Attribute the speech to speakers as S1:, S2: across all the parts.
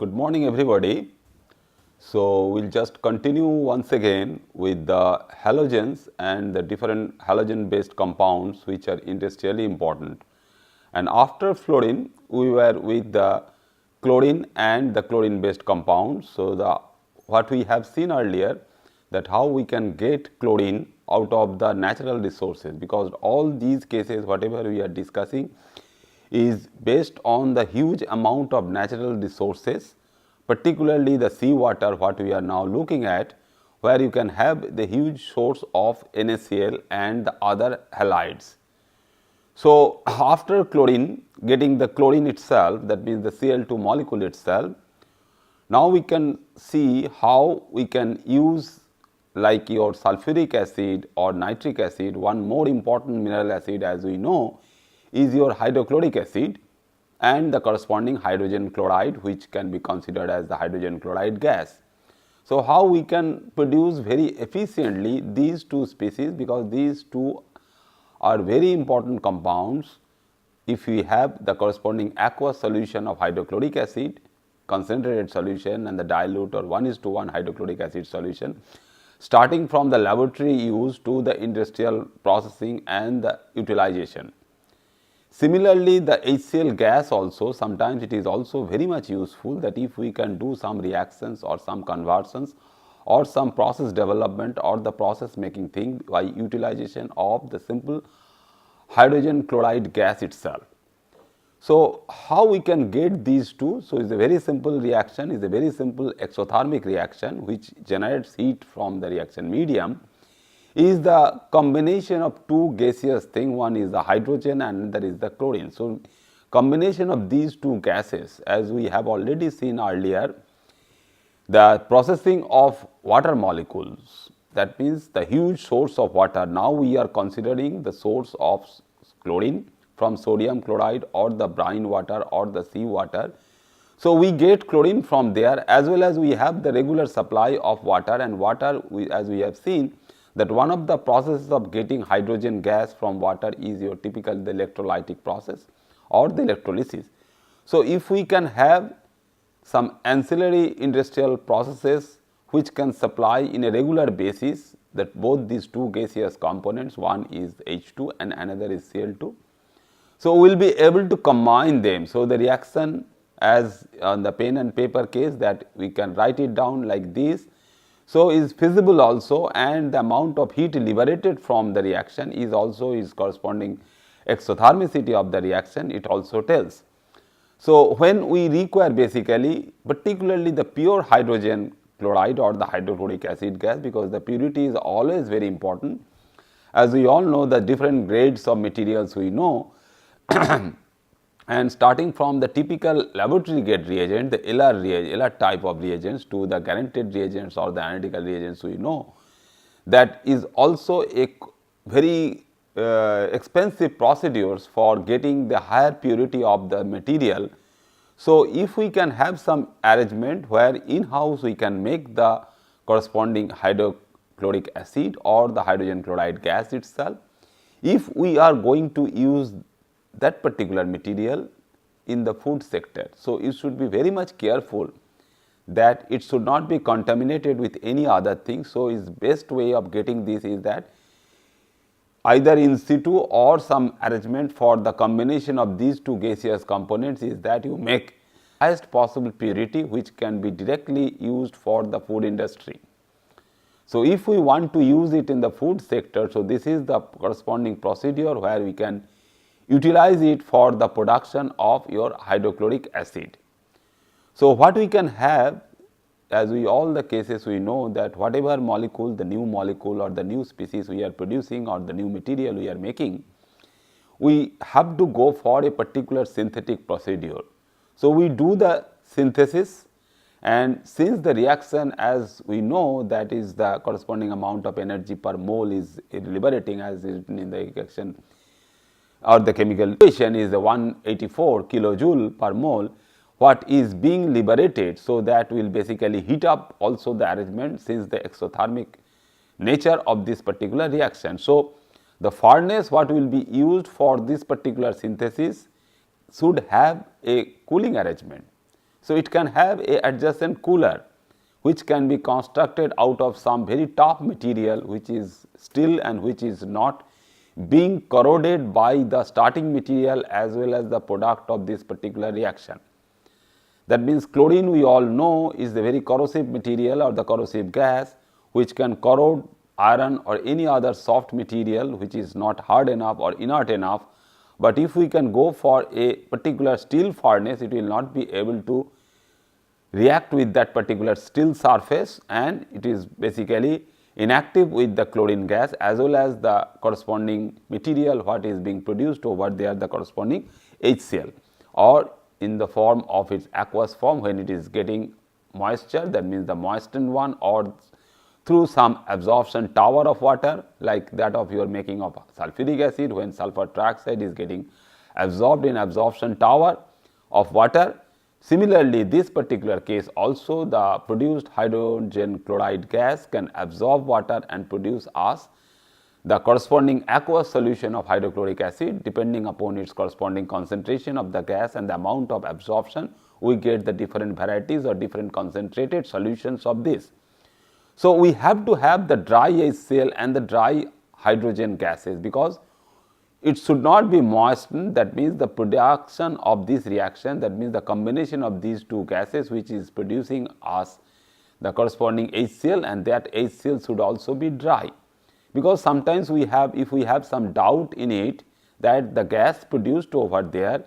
S1: Good morning everybody. So, we will just continue once again with the halogens and the different halogen based compounds which are industrially important. And after fluorine, we were with the chlorine and the chlorine based compounds. So, what we have seen earlier, that how we can get chlorine out of the natural resources, because all these cases whatever we are discussing is based on the huge amount of natural resources, particularly the sea water what we are now looking at, where you can have the huge source of NaCl and the other halides. So, after chlorine, getting the chlorine itself, that means the Cl2 molecule itself, now we can see how we can use like your sulfuric acid or nitric acid. One more important mineral acid, as we know, is your hydrochloric acid and the corresponding hydrogen chloride, which can be considered as the hydrogen chloride gas. So, how we can produce very efficiently these two species, because these two are very important compounds. If we have the corresponding aqueous solution of hydrochloric acid, concentrated solution, and the dilute or 1:1 hydrochloric acid solution, starting from the laboratory use to the industrial processing and the utilization. Similarly, the HCl gas also, sometimes it is also very much useful, that if we can do some reactions or some conversions or some process development or the process making thing by utilization of the simple hydrogen chloride gas itself. So, how we can get these two? So, it is a very simple reaction, is a very simple exothermic reaction which generates heat from the reaction medium, is the combination of two gaseous thing. One is the hydrogen and that is the chlorine. So, combination of these two gases, as we have already seen earlier, the processing of water molecules, that means the huge source of water. Now, we are considering the source of chlorine from sodium chloride or the brine water or the sea water. So, we get chlorine from there, as well as we have the regular supply of water, and water as we have seen that one of the processes of getting hydrogen gas from water is your typical the electrolytic process or the electrolysis. So, if we can have some ancillary industrial processes which can supply in a regular basis that both these two gaseous components, one is H2 and another is Cl2. So, we will be able to combine them. So, the reaction, as on the pen and paper case, that we can write it down like this. So, is feasible also, and the amount of heat liberated from the reaction is also is corresponding exothermicity of the reaction, it also tells. So, when we require basically particularly the pure hydrogen chloride or the hydrochloric acid gas, because the purity is always very important. As we all know, the different grades of materials we know and starting from the typical laboratory grade reagent, the LR type of reagents, to the guaranteed reagents or the analytical reagents we know, that is also a very expensive procedures for getting the higher purity of the material. So, if we can have some arrangement where in house we can make the corresponding hydrochloric acid or the hydrogen chloride gas itself, if we are going to use that particular material in the food sector. So, you should be very much careful that it should not be contaminated with any other thing. So, its best way of getting this is that either in situ or some arrangement for the combination of these two gaseous components is that you make highest possible purity which can be directly used for the food industry. So, if we want to use it in the food sector, so this is the corresponding procedure where we can utilize it for the production of your hydrochloric acid. So, what we can have, as we all the cases we know, that whatever molecule, the new molecule or the new species we are producing or the new material we are making, we have to go for a particular synthetic procedure. So, we do the synthesis, and since the reaction, as we know, that is the corresponding amount of energy per mole is liberating, as is in the reaction or the chemical equation is the 184 kilojoule per mole, what is being liberated. So, that will basically heat up also the arrangement, since the exothermic nature of this particular reaction. So, the furnace what will be used for this particular synthesis should have a cooling arrangement. So, it can have a adjacent cooler which can be constructed out of some very tough material which is still and which is not being corroded by the starting material as well as the product of this particular reaction. That means chlorine, we all know, is the very corrosive material or the corrosive gas which can corrode iron or any other soft material which is not hard enough or inert enough. But if we can go for a particular steel furnace, it will not be able to react with that particular steel surface, and it is basically inactive with the chlorine gas as well as the corresponding material what is being produced over there, the corresponding HCl, or in the form of its aqueous form when it is getting moisture, that means the moistened one, or through some absorption tower of water like that of your making of sulfuric acid, when sulfur trioxide is getting absorbed in absorption tower of water. Similarly, this particular case also, the produced hydrogen chloride gas can absorb water and produce us the corresponding aqueous solution of hydrochloric acid. Depending upon its corresponding concentration of the gas and the amount of absorption, we get the different varieties or different concentrated solutions of this. So, we have to have the dry HCl and the dry hydrogen gases, because it should not be moistened. That means the production of this reaction, that means the combination of these two gases which is producing us the corresponding HCl, and that HCl should also be dry, because sometimes we have, if we have some doubt in it that the gas produced over there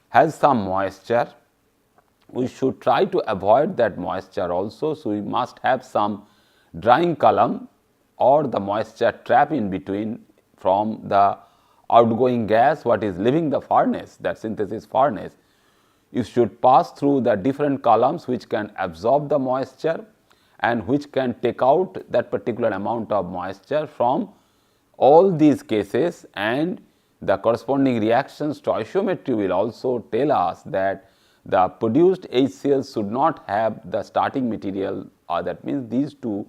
S1: has some moisture, we should try to avoid that moisture also. So, we must have some drying column or the moisture trap in between from the outgoing gas what is leaving the furnace, that synthesis furnace. You should pass through the different columns which can absorb the moisture and which can take out that particular amount of moisture from all these cases, and the corresponding reactions stoichiometry will also tell us that the produced HCl should not have the starting material, or that means these two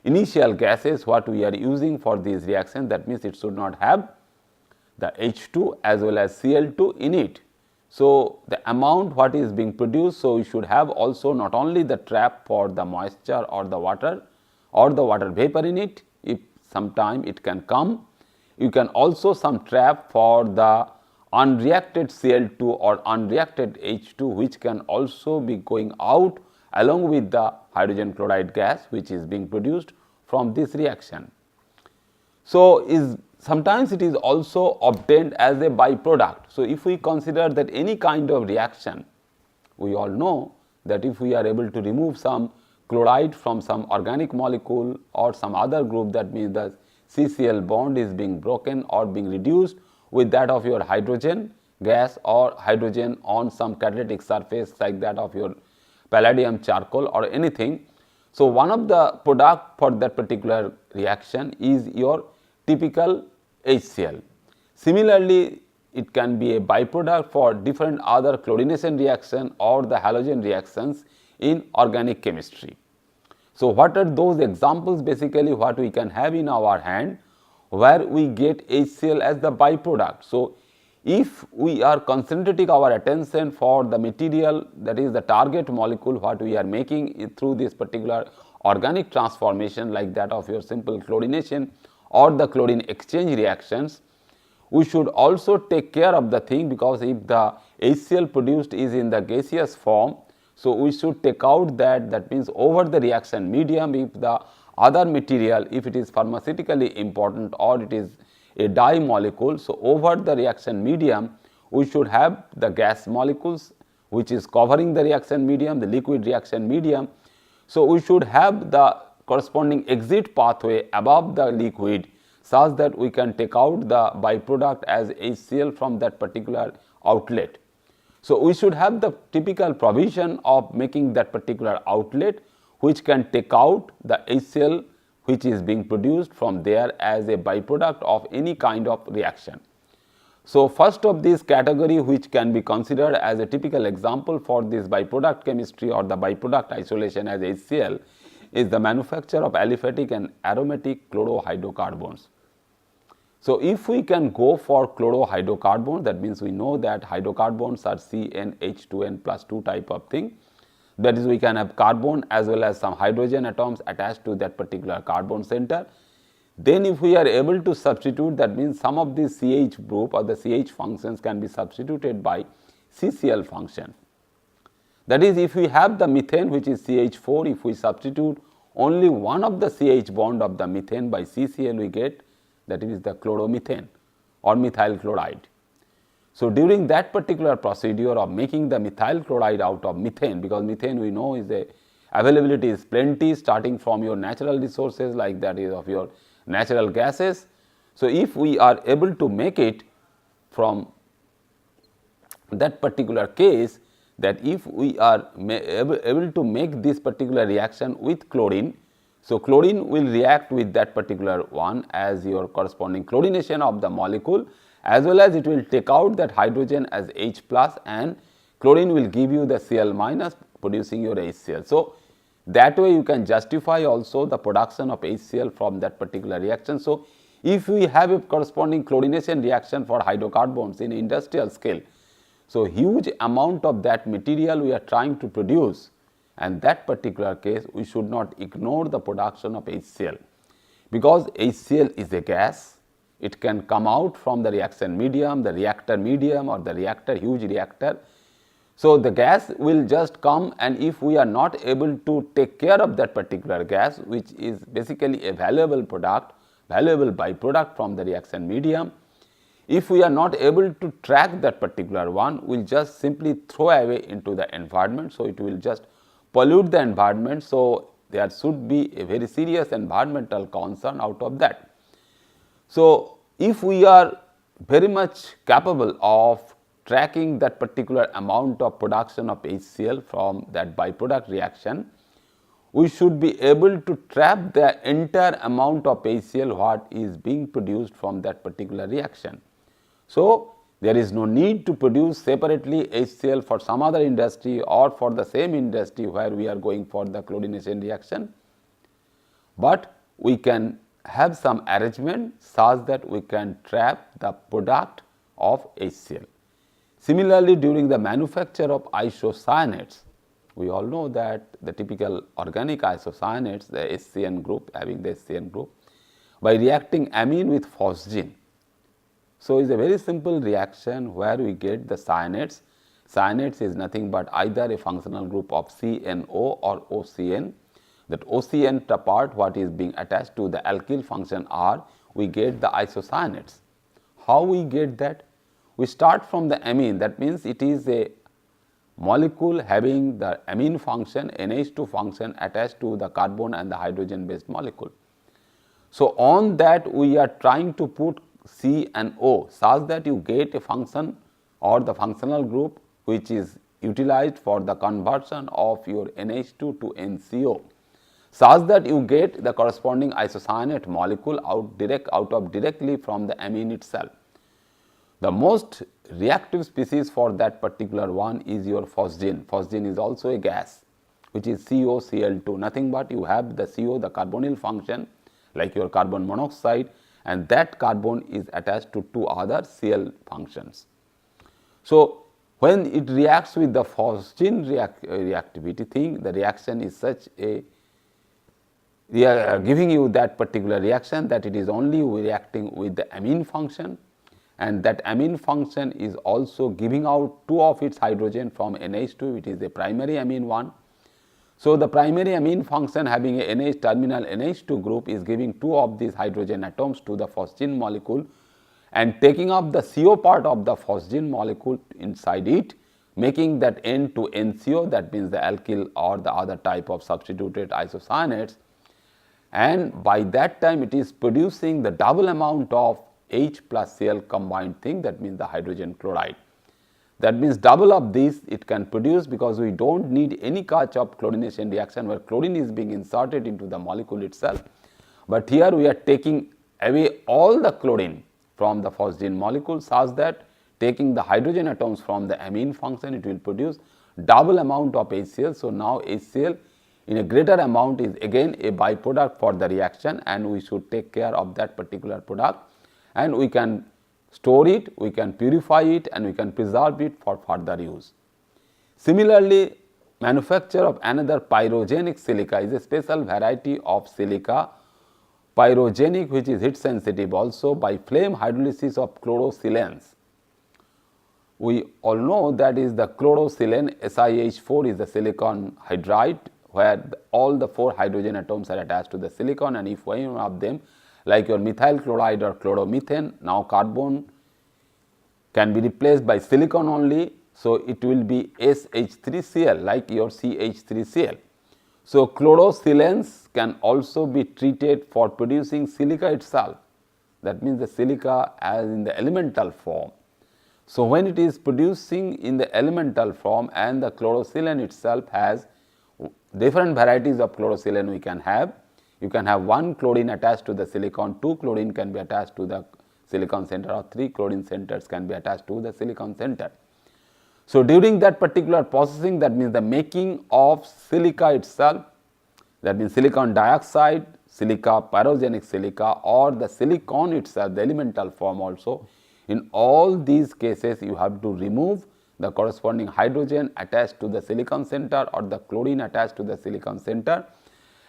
S1: initial gases what we are using for these reactions, that means it should not have the H2 as well as Cl2 in it. So, the amount what is being produced, so we should have also not only the trap for the moisture or the water vapor in it, if sometime it can come, you can also some trap for the unreacted Cl2 or unreacted H2 which can also be going out along with the hydrogen chloride gas which is being produced from this reaction. So, sometimes it is also obtained as a byproduct. So, if we consider that any kind of reaction, we all know that if we are able to remove some chloride from some organic molecule or some other group, that means the CCl bond is being broken or being reduced with that of your hydrogen gas or hydrogen on some catalytic surface like that of your palladium charcoal or anything. So, one of the product for that particular reaction is your typical HCl. Similarly, it can be a byproduct for different other chlorination reaction or the halogen reactions in organic chemistry. So, what are those examples? Basically, what we can have in our hand where we get HCl as the byproduct. So, if we are concentrating our attention for the material, that is the target molecule what we are making through this particular organic transformation like that of your simple chlorination or the chlorine exchange reactions, we should also take care of the thing, because if the HCl produced is in the gaseous form, so we should take out that means over the reaction medium, if the other material, if it is pharmaceutically important or it is a dye molecule, so over the reaction medium we should have the gas molecules which is covering the reaction medium, the liquid reaction medium. So, we should have the corresponding exit pathway above the liquid such that we can take out the byproduct as HCl from that particular outlet. So, we should have the typical provision of making that particular outlet which can take out the HCl which is being produced from there as a byproduct of any kind of reaction. So, first of this category which can be considered as a typical example for this byproduct chemistry or the byproduct isolation as HCl is the manufacture of aliphatic and aromatic chlorohydrocarbons. So, if we can go for chlorohydrocarbons, that means we know that hydrocarbons are CnH2n plus 2 type of thing. That is, we can have carbon as well as some hydrogen atoms attached to that particular carbon center. Then if we are able to substitute, that means some of the CH group or the CH functions can be substituted by CCl function. That is, if we have the methane which is CH4, if we substitute only one of the CH bond of the methane by CCl, we get, that is the chloromethane or methyl chloride. So, during that particular procedure of making the methyl chloride out of methane, because methane we know is availability is plenty starting from your natural resources like that is of your natural gases. So, if we are able to make it from that particular case, that if we are able to make this particular reaction with chlorine, so chlorine will react with that particular one as your corresponding chlorination of the molecule, as well as it will take out that hydrogen as H plus, and chlorine will give you the Cl minus, producing your HCl. So, that way you can justify also the production of HCl from that particular reaction. So, if we have a corresponding chlorination reaction for hydrocarbons in industrial scale, so huge amount of that material we are trying to produce, and that particular case we should not ignore the production of HCl, because HCl is a gas. It can come out from the reaction medium, the reactor medium or the reactor, huge reactor. So, the gas will just come, and if we are not able to take care of that particular gas, which is basically a valuable product, valuable byproduct from the reaction medium, if we are not able to track that particular one, we will just simply throw away into the environment. So, it will just pollute the environment. So, there should be a very serious environmental concern out of that. So, if we are very much capable of tracking that particular amount of production of HCl from that byproduct reaction, we should be able to trap the entire amount of HCl what is being produced from that particular reaction. So, there is no need to produce separately HCl for some other industry or for the same industry where we are going for the chlorination reaction, but we can have some arrangement such that we can trap the product of HCl. Similarly, during the manufacture of isocyanates, we all know that the typical organic isocyanates, the SCN group, having the SCN group, by reacting amine with phosgene. So, it is a very simple reaction where we get the cyanates. Cyanates is nothing but either a functional group of CNO or OCN. That OCN part what is being attached to the alkyl function R, we get the isocyanates. How we get that? We start from the amine, that means it is a molecule having the amine function, NH2 function attached to the carbon and the hydrogen based molecule. So, on that we are trying to put C and O such that you get a function or the functional group which is utilized for the conversion of your NH2 to NCO, such that you get the corresponding isocyanate molecule out directly from the amine itself. The most reactive species for that particular one is your phosgene. Phosgene is also a gas which is COCl2, nothing but you have the CO, the carbonyl function like your carbon monoxide, and that carbon is attached to two other Cl functions. So, when it reacts with the phosgene reactivity thing, the reaction is such a giving you that particular reaction that it is only reacting with the amine function, and that amine function is also giving out two of its hydrogen from NH2, which is a primary amine one. So, the primary amine function having a NH terminal NH2 group is giving two of these hydrogen atoms to the phosgene molecule and taking up the CO part of the phosgene molecule inside it, making that N to NCO, that means the alkyl or the other type of substituted isocyanates, and by that time it is producing the double amount of H plus Cl combined thing, that means the hydrogen chloride. That means double of this it can produce, because we do not need any catch of chlorination reaction where chlorine is being inserted into the molecule itself, but here we are taking away all the chlorine from the phosgene molecule such that taking the hydrogen atoms from the amine function, it will produce double amount of HCl. So, now HCl in a greater amount is again a byproduct for the reaction, and we should take care of that particular product, and we can store it, we can purify it, and we can preserve it for further use. Similarly, manufacture of another pyrogenic silica is a special variety of silica, pyrogenic, which is heat sensitive also, by flame hydrolysis of chlorosilane. We all know that is the chlorosilane SiH4 is the silicon hydride, where all the 4 hydrogen atoms are attached to the silicon, and if one of them, like your methyl chloride or chloromethane, now carbon can be replaced by silicon only. So, it will be SH3Cl, like your CH3Cl. So, chlorosilanes can also be treated for producing silica itself, that means the silica as in the elemental form. So, when it is producing in the elemental form and the chlorosilane itself has different varieties of chlorosilane we can have. You can have 1 chlorine attached to the silicon, 2 chlorine can be attached to the silicon center, or 3 chlorine centers can be attached to the silicon center. So, during that particular processing, that means the making of silica itself, that means silicon dioxide, silica, pyrogenic silica, or the silicon itself, the elemental form also, in all these cases you have to remove the corresponding hydrogen attached to the silicon center or the chlorine attached to the silicon center,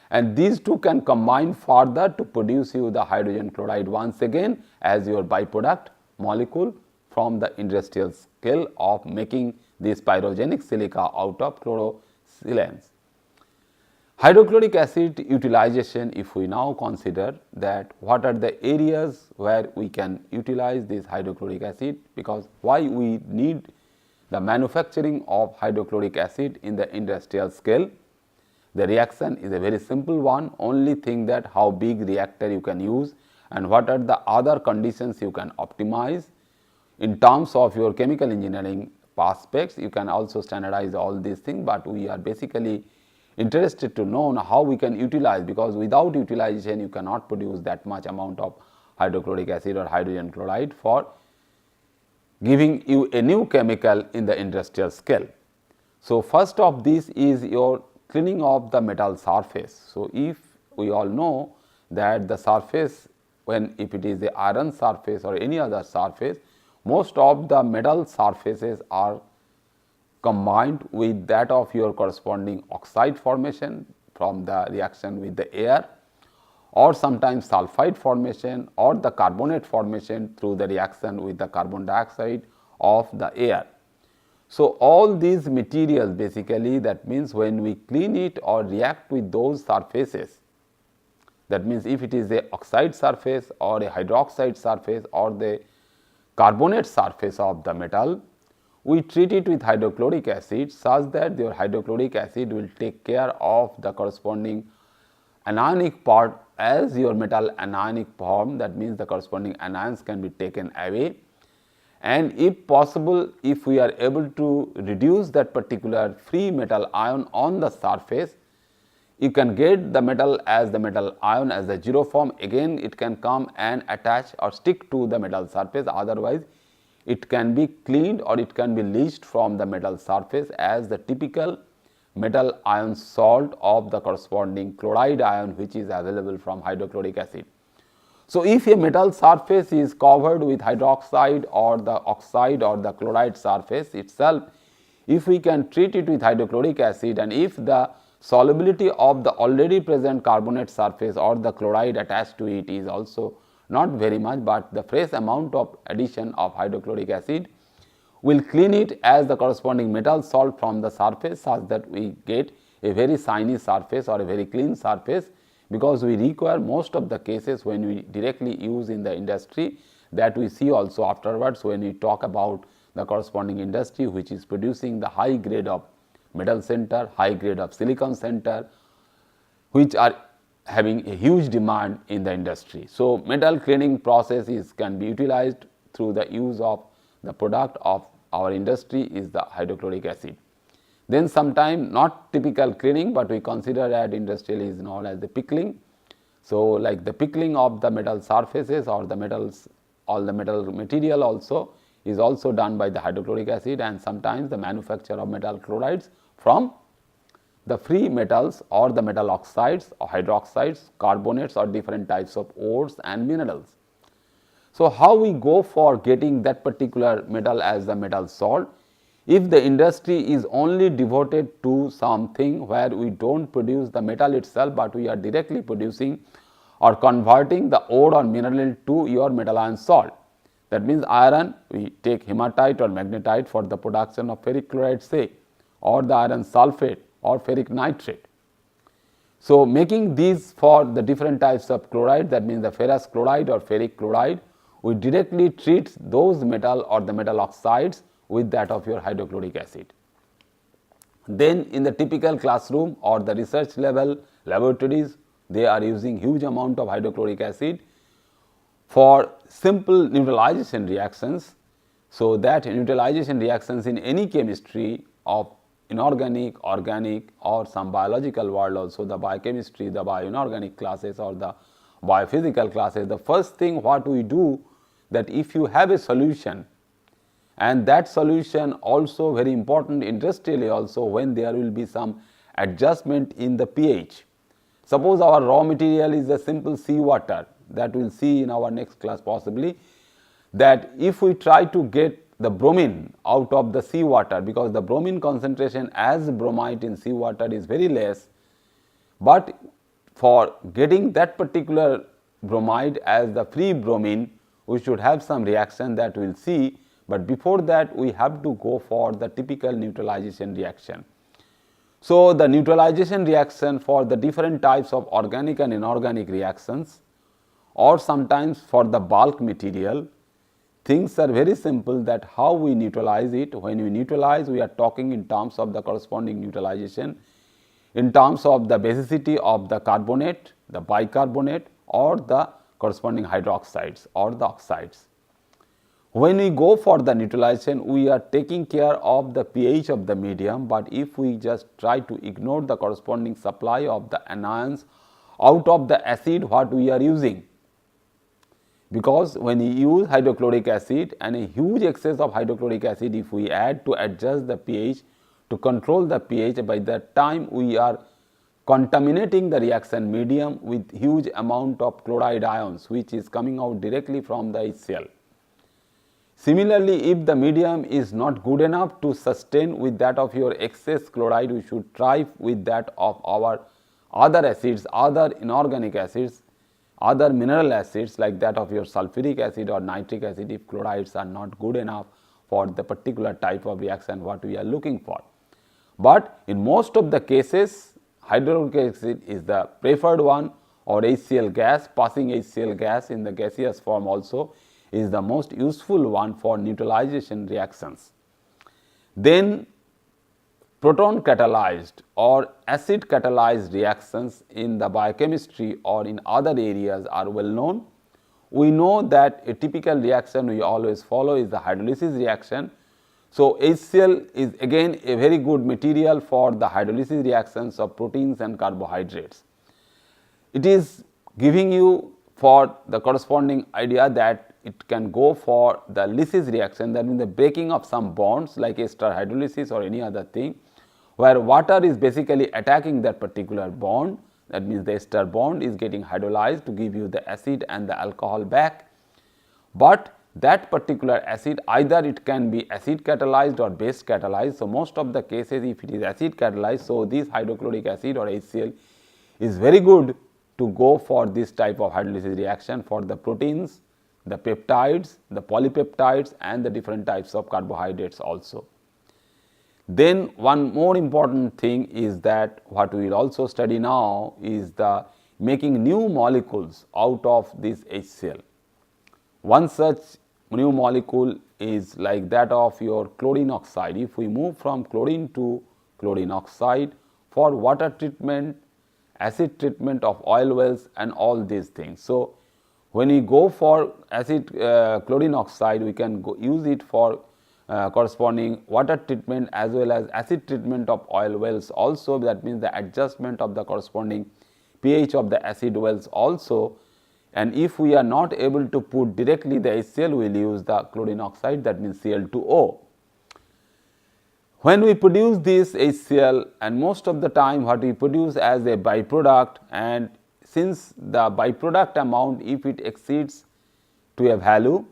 S1: and these two can combine further to produce you the hydrogen chloride once again as your byproduct molecule from the industrial scale of making this pyrogenic silica out of chlorosilanes. Hydrochloric acid utilization, if we now consider that what are the areas where we can utilize this hydrochloric acid, because why we need the manufacturing of hydrochloric acid in the industrial scale. The reaction is a very simple one, only thing that how big reactor you can use and what are the other conditions you can optimize. In terms of your chemical engineering aspects, you can also standardize all these things, but we are basically interested to know how we can utilize, because without utilization you cannot produce that much amount of hydrochloric acid or hydrogen chloride for giving you a new chemical in the industrial scale. So, first of this is your cleaning of the metal surface. So, if we all know that the surface, when if it is the iron surface or any other surface, most of the metal surfaces are combined with that of your corresponding oxide formation from the reaction with the air, or sometimes sulfide formation or the carbonate formation through the reaction with the carbon dioxide of the air. So, all these materials basically, that means when we clean it or react with those surfaces, that means if it is a oxide surface or a hydroxide surface or the carbonate surface of the metal, we treat it with hydrochloric acid such that your hydrochloric acid will take care of the corresponding anionic part as your metal anionic form, that means the corresponding anions can be taken away, and if possible, if we are able to reduce that particular free metal ion on the surface, you can get the metal as the metal ion as the zero form, again it can come and attach or stick to the metal surface, otherwise it can be cleaned or it can be leached from the metal surface as the typical metal ion salt of the corresponding chloride ion which is available from hydrochloric acid. So, if a metal surface is covered with hydroxide or the oxide or the chloride surface itself, if we can treat it with hydrochloric acid and if the solubility of the already present carbonate surface or the chloride attached to it is also not very much, but the fresh amount of addition of hydrochloric acid will clean it as the corresponding metal salt from the surface such that we get a very shiny surface or a very clean surface, because we require most of the cases when we directly use in the industry, that we see also afterwards when we talk about the corresponding industry which is producing the high grade of metal center, high grade of silicon center, which are having a huge demand in the industry. So, metal cleaning process can be utilized through the use of the product of our industry is the hydrochloric acid. Then sometime not typical cleaning, but we consider that industrially is known as the pickling. So, like the pickling of the metal surfaces or the metals, all the metal material also is also done by the hydrochloric acid, and sometimes the manufacture of metal chlorides from the free metals or the metal oxides or hydroxides, carbonates or different types of ores and minerals. So, how we go for getting that particular metal as the metal salt? If the industry is only devoted to something where we do not produce the metal itself, but we are directly producing or converting the ore or mineral to your metal iron salt. That means iron, we take hematite or magnetite for the production of ferric chloride, say, or the iron sulphate or ferric nitrate. So, making these for the different types of chloride, that means the ferrous chloride or ferric chloride, we directly treat those metal or the metal oxides with that of your hydrochloric acid. Then in the typical classroom or the research level laboratories, they are using huge amount of hydrochloric acid for simple neutralization reactions. So, that neutralization reactions in any chemistry of inorganic, organic or some biological world also, the biochemistry, the bioinorganic classes or the biophysical classes, the first thing what we do, that if you have a solution and that solution also very important industrially also, when there will be some adjustment in the pH. Suppose our raw material is a simple sea water, that we will see in our next class possibly, that if we try to get the bromine out of the sea water, because the bromine concentration as bromide in sea water is very less, but for getting that particular bromide as the free bromine, we should have some reaction that we will see, but before that we have to go for the typical neutralization reaction. So, the neutralization reaction for the different types of organic and inorganic reactions, or sometimes for the bulk material, things are very simple, that how we neutralize it. When we neutralize, we are talking in terms of the corresponding neutralization, in terms of the basicity of the carbonate, the bicarbonate or the corresponding hydroxides or the oxides. When we go for the neutralization, we are taking care of the pH of the medium, but if we just try to ignore the corresponding supply of the anions out of the acid what we are using, because when you use hydrochloric acid and a huge excess of hydrochloric acid if we add to adjust the pH, to control the pH, by that time we are contaminating the reaction medium with huge amount of chloride ions which is coming out directly from the HCl. Similarly, if the medium is not good enough to sustain with that of your excess chloride, we should try with that of our other acids, other inorganic acids, other mineral acids like that of your sulfuric acid or nitric acid, if chlorides are not good enough for the particular type of reaction what we are looking for. But in most of the cases, hydrochloric acid is the preferred one, or HCl gas, passing HCl gas in the gaseous form also is the most useful one for neutralization reactions. Then proton catalyzed or acid catalyzed reactions in the biochemistry or in other areas are well known. We know that a typical reaction we always follow is the hydrolysis reaction. So, HCl is again a very good material for the hydrolysis reactions of proteins and carbohydrates. It is giving you for the corresponding idea that it can go for the lysis reaction, that means the breaking of some bonds like ester hydrolysis or any other thing, where water is basically attacking that particular bond, that means the ester bond is getting hydrolyzed to give you the acid and the alcohol back. But that particular acid, either it can be acid catalyzed or base catalyzed. So, most of the cases if it is acid catalyzed, so this hydrochloric acid or HCl is very good to go for this type of hydrolysis reaction for the proteins, the peptides, the polypeptides and the different types of carbohydrates also. Then one more important thing is that what we will also study now is the making new molecules out of this HCl. One such new molecule is like that of your chlorine oxide. If we move from chlorine to chlorine oxide for water treatment, acid treatment of oil wells and all these things. So, when we go for acid chlorine oxide, we can use it for corresponding water treatment as well as acid treatment of oil wells also, that means the adjustment of the corresponding pH of the acid wells also. And if we are not able to put directly the HCl, we will use the chlorine oxide, that means Cl2O. When we produce this HCl, and most of the time what we produce as a byproduct, and since the byproduct amount if it exceeds to a value.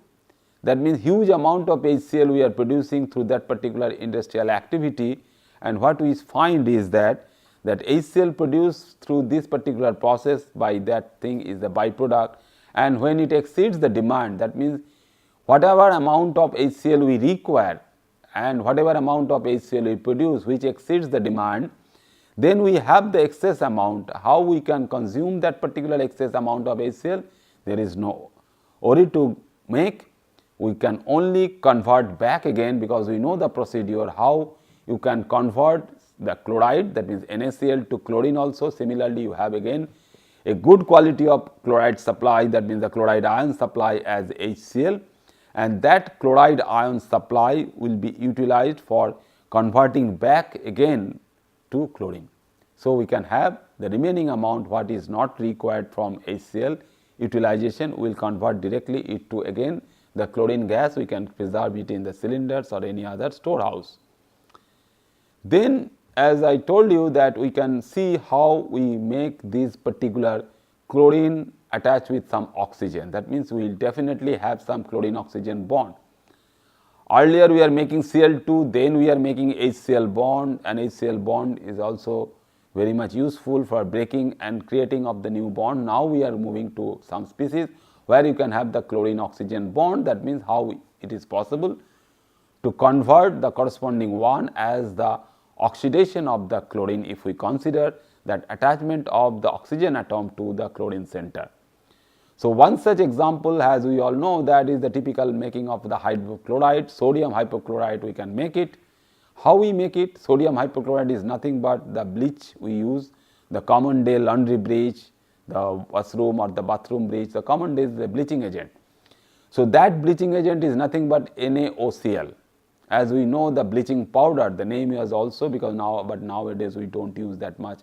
S1: That means huge amount of HCl we are producing through that particular industrial activity, and what we find is that HCl produced through this particular process by that thing is the byproduct, and when it exceeds the demand, that means whatever amount of HCl we require and whatever amount of HCl we produce which exceeds the demand, then we have the excess amount. How we can consume that particular excess amount of HCl? There is no worry to make. We can only convert back again, because we know the procedure how you can convert the chloride, that means NaCl, to chlorine also. Similarly, you have again a good quality of chloride supply, that means the chloride ion supply as HCl, and that chloride ion supply will be utilized for converting back again to chlorine. So, we can have the remaining amount what is not required from HCl utilization, will convert directly it to again the chlorine gas. We can preserve it in the cylinders or any other storehouse. Then, as I told you, that we can see how we make this particular chlorine attached with some oxygen. That means, we will definitely have some chlorine oxygen bond. Earlier we are making Cl2, then we are making HCl bond, and HCl bond is also very much useful for breaking and creating of the new bond. Now we are moving to some species where you can have the chlorine oxygen bond. That means, how it is possible to convert the corresponding one as the oxidation of the chlorine, if we consider that attachment of the oxygen atom to the chlorine center. So, one such example, as we all know, that is the typical making of the hypochlorite, sodium hypochlorite. We can make it. How we make it? Sodium hypochlorite is nothing but the bleach we use, the common day laundry bleach, the washroom or the bathroom bleach. The common day is the bleaching agent. So, that bleaching agent is nothing but NaOCl. As we know, the bleaching powder, the name is also, because nowadays we do not use that much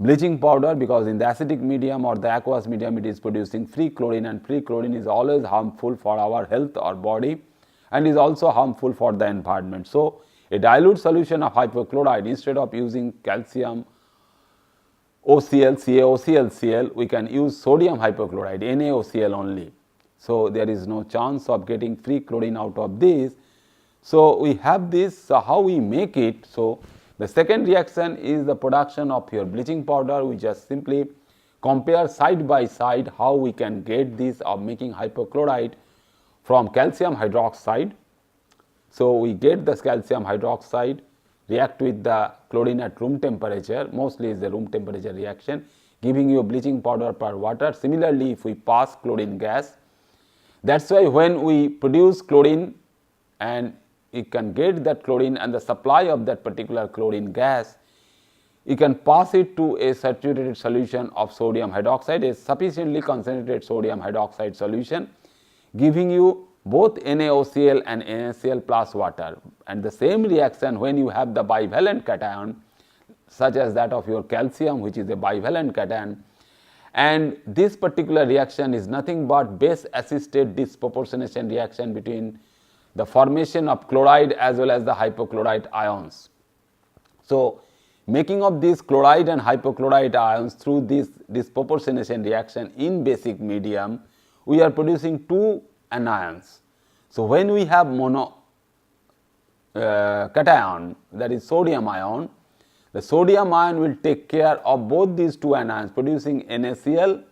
S1: bleaching powder, because in the acidic medium or the aqueous medium it is producing free chlorine, and free chlorine is always harmful for our health or body, and is also harmful for the environment. So, a dilute solution of hypochlorite, instead of using calcium OCl, CaOCl, we can use sodium hypochlorite, NaOCl only. So, there is no chance of getting free chlorine out of this. So, we have this. So, how we make it? So, the second reaction is the production of your bleaching powder. We just simply compare side by side how we can get this of making hypochlorite from calcium hydroxide. So, we get the calcium hydroxide, react with the chlorine at room temperature, mostly is the room temperature reaction, giving you a bleaching powder per water. Similarly, if we pass chlorine gas, that is why when we produce chlorine and you can get that chlorine and the supply of that particular chlorine gas, you can pass it to a saturated solution of sodium hydroxide, a sufficiently concentrated sodium hydroxide solution, giving you both NaOCl and NaCl plus water. And the same reaction when you have the bivalent cation, such as that of your calcium, which is a bivalent cation, and this particular reaction is nothing but base assisted disproportionation reaction between the formation of chloride as well as the hypochlorite ions. So, making of these chloride and hypochlorite ions through this disproportionation reaction in basic medium, we are producing two anions. So, when we have mono cation, that is sodium ion, the sodium ion will take care of both these two anions, producing NaCl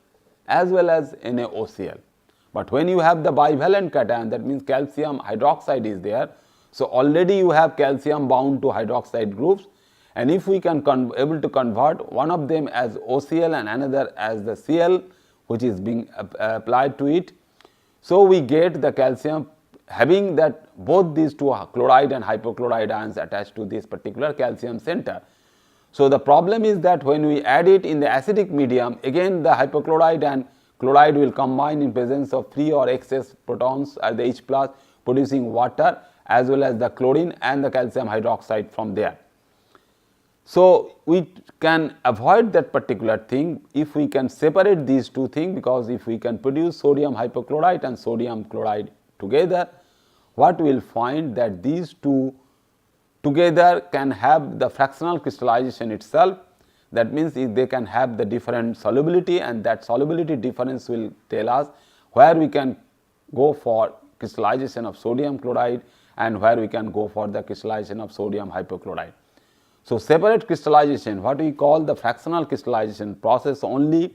S1: as well as NaOCl. But when you have the bivalent cation, that means calcium hydroxide is there. So, already you have calcium bound to hydroxide groups, and if we can able to convert one of them as OCl and another as the Cl, which is being applied to it, so we get the calcium having that both these two chloride and hypochlorite ions attached to this particular calcium center. So, the problem is that when we add it in the acidic medium, again the hypochlorite and chloride will combine in presence of free or excess protons at the H plus, producing water as well as the chlorine and the calcium hydroxide from there. So, we can avoid that particular thing if we can separate these two things, because if we can produce sodium hypochlorite and sodium chloride together, what we will find that these two together can have the fractional crystallization itself. That means, if they can have the different solubility, and that solubility difference will tell us where we can go for crystallization of sodium chloride and where we can go for the crystallization of sodium hypochlorite. So, separate crystallization, what we call the fractional crystallization process, only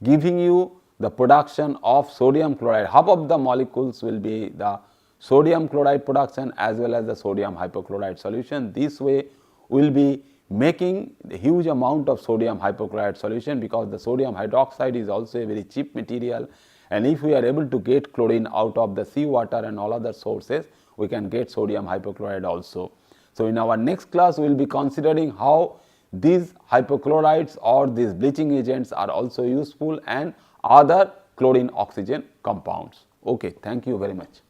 S1: giving you the production of sodium chloride. Half of the molecules will be the sodium chloride production as well as the sodium hypochlorite solution. This way we will be making the huge amount of sodium hypochlorite solution, because the sodium hydroxide is also a very cheap material, and if we are able to get chlorine out of the sea water and all other sources, we can get sodium hypochlorite also. So, in our next class we will be considering how these hypochlorites or these bleaching agents are also useful and other chlorine oxygen compounds. Okay, thank you very much.